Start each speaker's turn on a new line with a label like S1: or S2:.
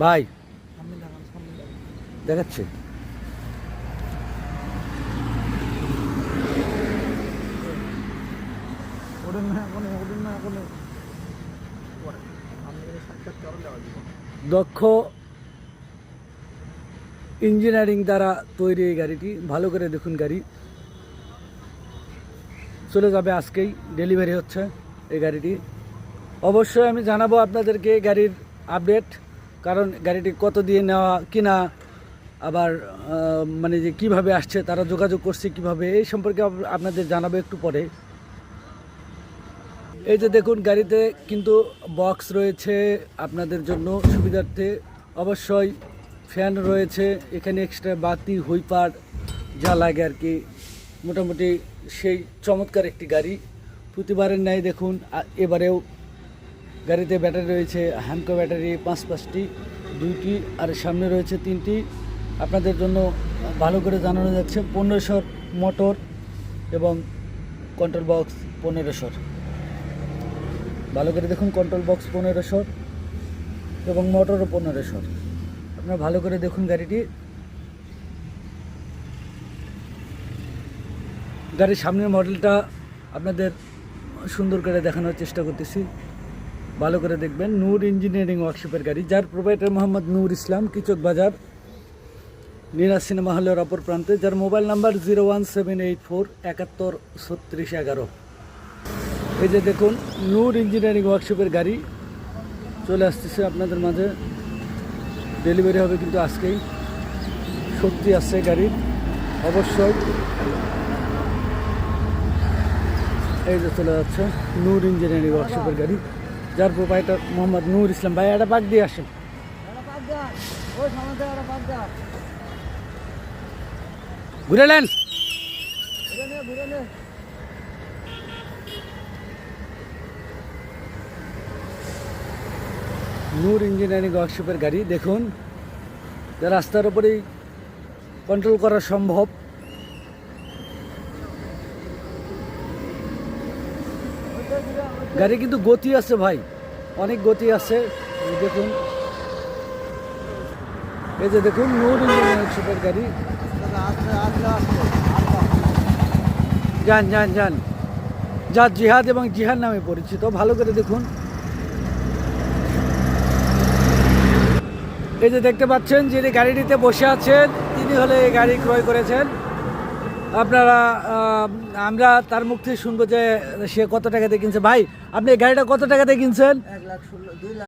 S1: ভাই দেখাচ্ছে দক্ষ ইঞ্জিনিয়ারিং দ্বারা তৈরি এই গাড়িটি। ভালো করে দেখুন, গাড়ি চলে যাবে, আজকেই ডেলিভারি হচ্ছে এই গাড়িটি। অবশ্যই আমি জানাবো আপনাদেরকে গাড়ির আপডেট, কারণ গাড়িটি কত দিয়ে নেওয়া কিনা, আবার মানে যে কীভাবে আসছে, তারা যোগাযোগ করছে কিভাবে, এই সম্পর্কে আপনাদের জানাবো একটু পরে। এই যে দেখুন, গাড়িতে কিন্তু বক্স রয়েছে আপনাদের জন্য সুবিধার্থে। অবশ্যই ফ্যান রয়েছে এখানে, এক্সট্রা বাতি হুইপার যা লাগে আর কি। মোটামুটি সেই চমৎকার একটি গাড়ি, প্রতিবারের ন্যায় দেখুন এবারেও গাড়িতে ব্যাটারি রয়েছে, হ্যামকো ব্যাটারি 5টি, 2টি আর সামনে রয়েছে 3টি। আপনাদের জন্য ভালো করে জানানো যাচ্ছে 1500 মোটর এবং কন্ট্রোল বক্স 1500। ভালো করে দেখুন, কন্ট্রোল বক্স 1500 এবং মোটরও 1500। আপনারা ভালো করে দেখুন গাড়িটি। গাড়ির সামনের মডেলটা আপনাদের সুন্দর করে দেখানোর চেষ্টা করতেছি, ভালো করে দেখবেন। নূর ইঞ্জিনিয়ারিং ওয়ার্কশপের গাড়ি, যার প্রোভাইডার মোহাম্মদ নূর ইসলাম, কিচক বাজার, নীরাজ সিনেমা হলের অপর প্রান্তে, যার মোবাইল নাম্বার 01784 71 36 11। এই যে দেখুন, নূর ইঞ্জিনিয়ারিং ওয়ার্কশপের গাড়ি চলে আসতেছে আপনাদের মাঝে, ডেলিভারি হবে কিন্তু আজকেই। সত্যি আসছে গাড়ির, অবশ্যই। এই যে চলে যাচ্ছে নূর ইঞ্জিনিয়ারিং ওয়ার্কশপের গাড়ি, যার প্রোভাইডার মোহাম্মদ নূর ইসলাম। ভাই একটা পাক দিয়ে আসেন, ঘুরে নেন। নূর ইঞ্জিনিয়ারিং ওয়ার্কশপের গাড়ি দেখুন, যা রাস্তার উপরেই কন্ট্রোল করা সম্ভব। গাড়ি কিন্তু গতি আছে ভাই, অনেক গতি আছে। দেখুন, এই যে দেখুন নূর ইঞ্জিনিয়ারিং ওয়ার্কশপের গাড়ি। যান যান যান, যা জিহাদ এবং জিহাদ নামে পরিচিত। ভালো করে দেখুন, এই যে দেখতে পাচ্ছেন, যিনি গাড়িটিতে বসে আছেন তিনি হলে এই গাড়ি ক্রয় করেছেন। আপনারা আমরা তার মুখ থেকে শুনবো যে সে কত টাকাতে কিনছে। ভাই, আপনি এই গাড়িটা কত টাকাতে কিনছেন?
S2: 1,16,2,00,000।